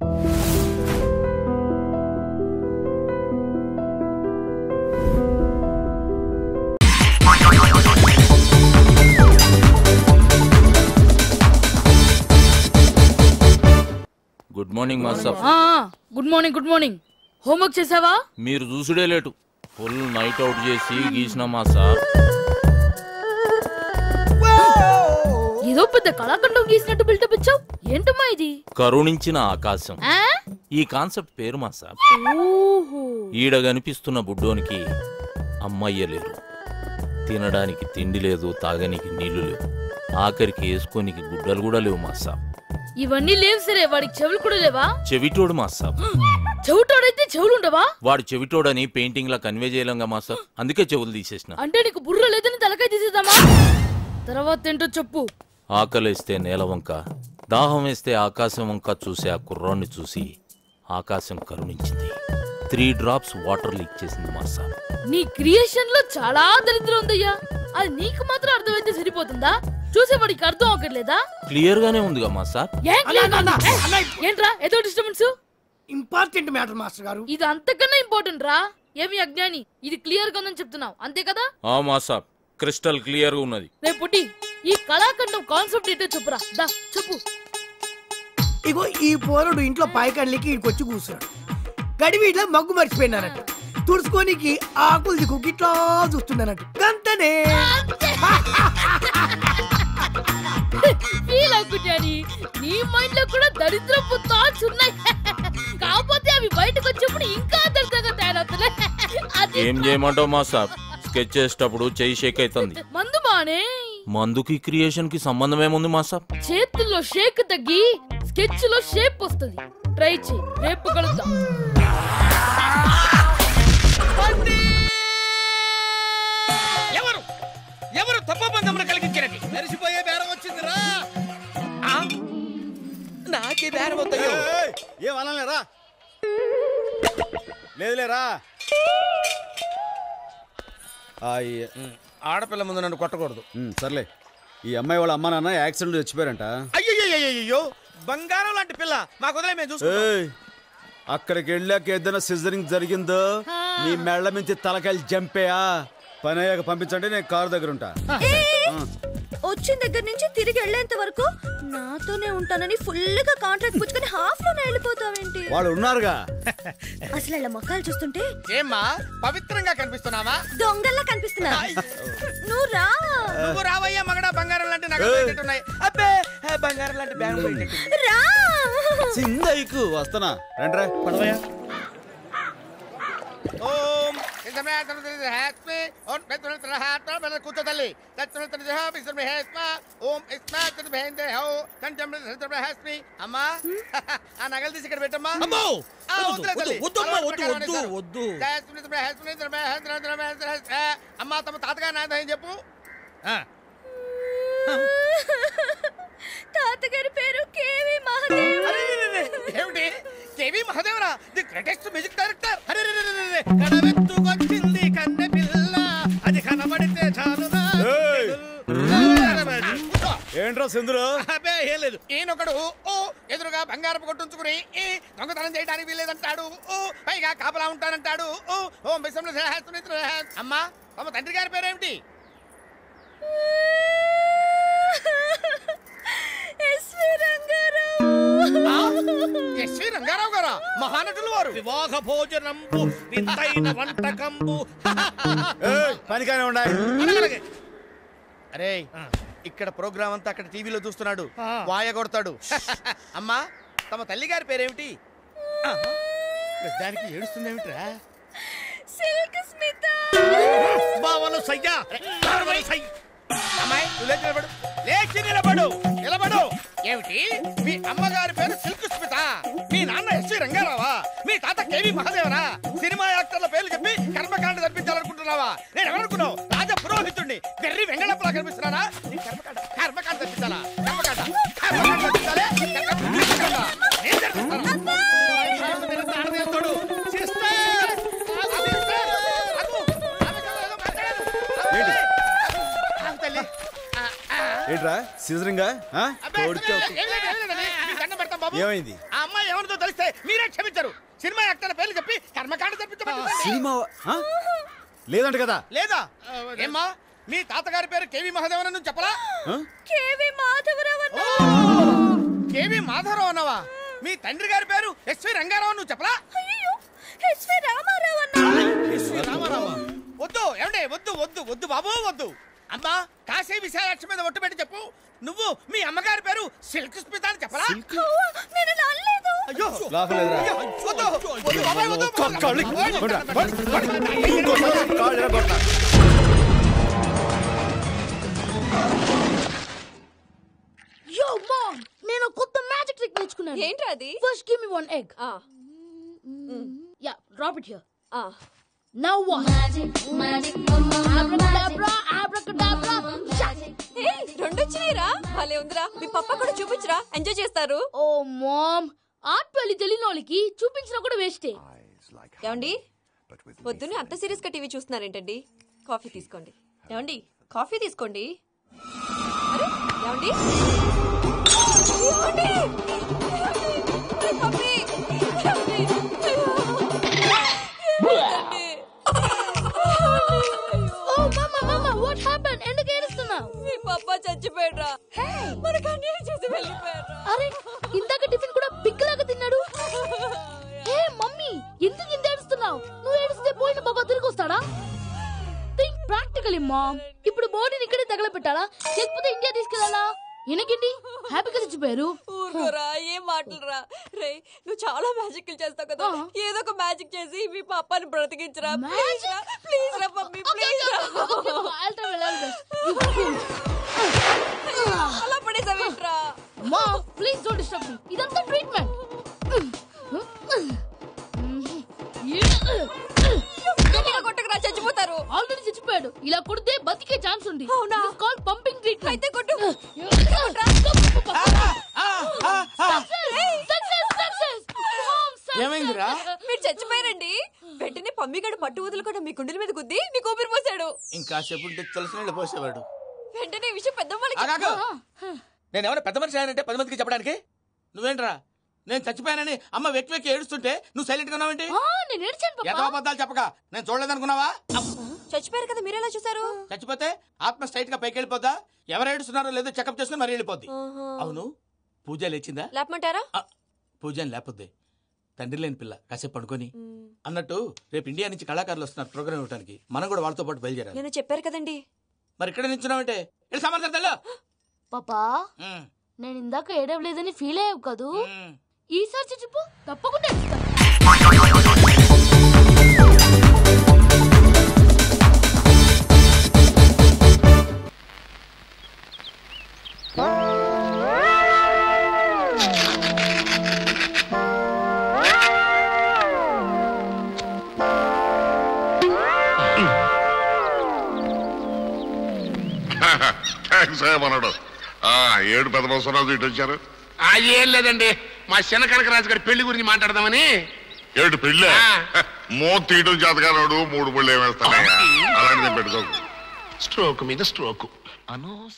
Good morning master. Good morning. Good morning. Homework చేసావా? మీరు చూసుడే late. Full night out చేసి గీసిన మాస్టర్. ఏదో పెద్ద కళాఖండం గీసినట్టు బిల్డప్ ఇచ్చావు. ఏంటమ్మా ఇది? కరుణించిన ఆకాశం. ఈ కాన్సెప్ట్ పేరు మాస్టర్. ఈడ కనిపిస్తున్న బుడ్డోనికి అమ్మయ్య లేరు, తినడానికి తిండి లేదు, తాగనికి నీళ్లు లేవు, ఆఖరికి వేసుకోనికి గుడ్డలు కూడా లేవు మాస్టర్. ఇవన్నీ లేవు సరే, వాడికి చెవులు కూడా లేవా? చెవిటోడు మాస్టర్. చెవిటోడైతే చెవులు ఉండవా? వాడు చెవిటోడని పెయింటింగ్ లా కన్వే చేయలేంగా మాస్టర్, అందుకే చెవులు తీసేసిన. అంటే నీకు బుర్ర లేదని తలకాయ తీసేద్దామా? తర్వాత ఏంటో చెప్పు. ఆకలేస్తే నేల వంక, దాహం వేస్తే ఆకాశం వంక చూసి ఆ కుర్రాన్ని చూసి ఆకాశం కరుణించింది. 3 drops వాటర్ లీక్ చేసింది మాస్టర్. నీ క్రియేషన్ లో చాలా దరిద్రం ఉందయ్యా. అది నీకు మాత్రం అర్థమైతే సరిపోతుందా? చూసేవాడికి అర్థం అవ్వట్లేదా? క్లియర్ గానే ఉందిగా మాస్టర్. ఏంట్రా ఏదో డిస్టర్బెన్స్? ఇంపార్టెంట్ మ్యాటర్ మాస్టర్ గారు. ఇది అంతకన్నా ఇంపార్టెంట్ రా. ఏమి అజ్ఞాని, ఇది క్లియర్ గా ఉందని చెప్తున్నావు అంతే కదా? ఆ మాస్టర్, క్రిస్టల్ క్లియర్ గా ఉన్నది. రేపు పుట్టి ఈ కళాఖండం కాన్సెప్ట్ ఏంటో చెప్పురా. దా చెప్పు. ఇగో ఈ పోరుడు ఇంట్లో పాయకాళ్ళకి ఇక్కడికి కూర్చున్నాడు. గడివి ఇట్లా మగ్గు మర్చిపోయినానట్టు, తుడుచుకోనికి ఆకులు దిక్కు ఇట్లా చూస్తున్నానట్టు. గంతనే ఫీల్ అవుకుంటాని. నీ మైండ్ లో కూడా దరిద్రపు థాట్స్ ఉన్నాయి. కాకపోతే అవి బయటకు వచ్చినప్పుడు ఇంకా దరిద్రంగా తయారవుతున్నాయి. ఏం చేయమంటావు మాస్టర్? స్కెచ్ చేసేటప్పుడు చెయ్యి షేక్ అవుతుంది. మందు మానే. మందుకి క్రియేషన్ కి సంబంధం ఏముంది మాస్టర్? చేతుల్లో షేక్ తగ్గి స్కెచ్ లో షేప్ వస్తుంది. ట్రై చేయి, రేపు కలుద్దాం. ఎవరు ఎవరు తప్పబంధమును కలిగించినది? మెరిసిపోయే బేరం వచ్చిందిరా. నాకే బేరం వద్దయ్యో. ఏం అనలేరా? లేదులేరా. ఆడపిల్ల ముందు నన్ను కొట్టకూడదు. సర్లే, ఈ అమ్మాయి వాళ్ళ అమ్మ నాన్న యాక్సిడెంట్ చచ్చిపోయారంట. అయ్యో బంగారం లాంటి పిల్ల, మాకు వదిలే మేము చూసుకుంటాం. అక్కడికి వెళ్ళాక ఏదైనా సిజరింగ్ జరిగిందో నీ మెళ్ళ మించి తలకాయలు జంపేయా. పని అయ్యాక పంపించండి, నేను కారు దగ్గర ఉంటా. వచ్చిన దగ్గర నుంచి తిరిగి వెళ్ళేంత వరకు నాతోనే ఉంటానని ఫుల్ గా కాంట్రాక్ట్ పుచ్చుకొని హాఫ్ లోనే వెళ్ళిపోతావేంటి? వాళ్ళు ఉన్నారుగా. అసలు ఇలా మొక్కలు చూస్తుంటే ఏమ్మా పవిత్రంగా కనిపిస్తున్నావా? దొంగల్లా కనిపిస్తున్నా. నువ్వు రా. నువ్వు రావయ్యా మగడా. బంగారం లాంటి నగలు పెట్టేట్టున్నాయి. అబ్బే బంగారం లాంటి బ్యాంక్ పెట్టేట్టు. రా. సిందైకు వస్తానా. రండ్రా పడవయ్యా. ఓం కూర్చో తల్లి. అమ్మా ఆ నగలు తీసి ఇక్కడ పెట్టమ్మా. అమ్మా తమ తాతగారు నాయన చెప్పు. తాతగారి పేరు కేవి మహాదేవ్. ఏమిటి కేవి మహాదేవరా? The greatest music director. కడవెత్తుకొచ్చింది కన్నె పిల్ల, అది కనబడితే చాలు. ఏంట్రా సింధురు? అబ్బే ఏం లేదు. ఈయనొకడు ఎదురుగా బంగారపు కొట్టుంచుకుని దొంగతనం చేయడానికి వీల్లేదంటాడు. పైగా కాపలా ఉంటానంటాడు. ఓం విషంలో అమ్మా తమ తండ్రి గారి పేరేమిటి? ఎస్వి రంగారావు గారా? మహానటులు వారు. వివాహ భోజనంబు వింతైన వంటకంబు. పనికానే ఉండాలి. అరే ఇక్కడ ప్రోగ్రామ్ అంతా అక్కడ టీవీలో చూస్తున్నాడు, వాయ కొడతాడు. అమ్మా తమ తల్లి గారి పేరేమిటి? దానికి ఏడుస్తుందేమిట్రా? బావలు సయ్యా. అమ్మాయి నువ్వు లేచి నిలబడు. లేచి నిలబడు. నిలబడు. ఏమిటి మీ అమ్మగారి పేరు సిల్క్ స్మిత, మీ నాన్న ఎస్వి రంగారావా, మీ తాత కేవి మహాదేవరా? సినిమా యాక్టర్ల పేర్లు చెప్పి కర్మకాండ జరిపించాలనుకుంటున్నావా? నేను ఎవరనుకున్నావు? రాజ పురోహితుడిని. వెర్రి వెంగళప్పలా కనిపిస్తున్నానా? కర్మకాండ జరిపించాలా? కర్మకాండ జరిపించాలి. ఏంట్రా సిజరింగా? ఏమైంది? ఆ అమ్మాయి ఎవరితో తెలిస్తే మీరే క్షమించరు. సినిమా యాక్టర్ల పేర్లు చెప్పి కర్మకాండ జరిపించమంటారు. సినిమా లేదంట కదా? లేదా ఏమ్మా మీ తాతగారి పేరు కేవి మహాదేవన్ అని చెప్పలా? కేవి మాధవరావు అన్న. కేవి మాధవరావు అన్నవా? మీ తండ్రి గారి పేరు ఎస్వి రంగారావు నువ్వు చెప్పలా? అయ్యో ఎస్వి రామారావు అన్న. ఎస్వి రామారావు వద్దు. ఏమండి వద్దు వద్దు వద్దు బాబు వద్దు. అమ్మా కాశీ విశాలాక్షి మీద ఒట్టు పెట్టి చెప్పు. నువ్వు మీ అమ్మగారి పేరు సిల్క్ స్మిత అని చెప్పలా? నేను నమ్మలేదు. అయ్యో లాభలేదురా. అయ్యో, వద్దు వద్దు బాబాయ్ వద్దు. యో మామ్, నేను కొత్త మ్యాజిక్ ట్రిక్ నేర్చుకున్నాను. ఏంట్రా అది? First give me one egg. Yeah, drop it here. Now what? అబ్రాకడాబ్రా, అబ్రాకడాబ్రా. రెండు వచ్చినాయిరా. భలే ఉందిరా. మీ పప్ప కూడా చూపించరా, ఎంజాయ్ చేస్తారు. ఓ మామ్, ఆర్ట్ పెళ్లి తెలియని వాళ్ళకి చూపించినా కూడా వేస్టే. ఏమండి పొద్దున్నే అంత సీరియస్ గా టీవీ చూస్తున్నారేంటండి? కాఫీ తీసుకోండి. ఏమండి కాఫీ తీసుకోండి. అరే ఏమండి ఏమండి? కాఫీ. ఏమండి? ఓ మమ్మా మమ్మా, వాట్ హ్యాపెండ్? ఎందుకు ఏడుస్తున్నావు? మీ పప్ప చచ్చిపోయాడ్రా. మనకు అన్యాయం చేసి వెళ్ళిపోయాడ్రా. అరే ఇందాక టిఫిన్ కూడా పిక్కలాగా తిన్నాడు. హే మమ్మీ, ఎందుకు ఇంత ఏడుస్తున్నావు? నువ్వు ఏడిస్తే పోయిన బాబా తిరిగి వస్తాడా? Think practically mom. ఇప్పుడు బాడీని ఇక్కడే తగలబెట్టాలా లేకపోతే ఇండియా తీసుకెళ్లాలా? ఎనకండి హ్యాపీగా చచ్చిపోయారు. ఊరుకోరా, ఏం మాటలురా. రే నువ్వు చాలా మ్యాజిక్ చేస్తావు కదా, ఏదో ఒక మ్యాజిక్ చేసి మీ పాపాని బ్రతికించరా. ప్లీజ్ రా మమ్మీ, ప్లీజ్ రా. అలా పడేసావేంట్రా? మా ప్లీజ్ డోంట్ డిస్టర్బ్ మీ. ఇదంతా ట్రీట్మెంట్. కొట్టకరా, చచ్చిపోతారు. ఆల్రెడీ చచ్చిపోయాడు. ఇలా కొడితే బతికే ఛాన్స్ ఉంది. అవునా? Call pumping treatment. అయితే కొట్టు. ఏమైందిరా? మీరు చచ్చిపోయారండి. వెంటనే పమ్మిగాడు పట్టు వదులుకుండా మీ గుండెల మీద గుద్ది మీకు ఊపిరి పోసాడు. ఇంకా సేపు తెలిసిన నీళ్ళు పోసేవాడు. వెంటనే ఈ విషయం పెద్ద నేను ఎవరైనా పెద్ద మనిషి ఆయనంటే 10 మందికి చెప్పడానికి. నువ్వేంట్రా నేను చచ్చిపోయానని అమ్మ వెక్కి వెక్కి ఏడుస్తుంటే నువ్వు సైలెంట్ గా ఉన్నావేంటి? నేను ఏడ్చాను ఎంతో అబద్ధాలు చెప్పక నేను చూడలేదనుకున్నావా? చచ్చిపోయారు కదా, మీరెలా చూసారు? చచ్చిపోతే ఆత్మ స్ట్రైట్ గా పైకి వెళ్ళిపోద్దా? ఎవరు ఏడుస్తున్నారో లేదో చెకప్ చేసుకుని మరి వెళ్ళిపోద్ది. అవును పూజ లేచిందా? లేపమంటారా? పూజ లేకపోద్ది. తండ్రి లేని పిల్ల కాసేపు పడుకొని. అన్నట్టు రేపు ఇండియా నుంచి కళాకారులు వస్తున్నారు ప్రోగ్రామ్ ఇవ్వడానికి. మనం కూడా వాళ్ళతో పాటు బయలుదేరాలి. నేను చెప్పారు కదండి. మరి ఇక్కడ నిల్చున్నావంటే వెళ్ళి సమాధానం. పాపా నేను ఇందాక ఏడవలేదని ఫీల్ అయ్యావు కదూ? ఈసారి చచ్చిపో, తప్పకుండా మనడు 7 పెద్ద బస్సు ఇటు వచ్చారు. ఏం లేదండి, మా చిన్న కనకరాజు గారి పెళ్లి గురించి మాట్లాడదామని. ఏడు పెళ్ళి మూత తీయడం చేతగానాడు 3 పళ్ళు ఏమేస్తానయ్యా. అలాంటిది పెట్టుకోకు. స్ట్రోక్ మీద స్ట్రోక్ అనవసరం.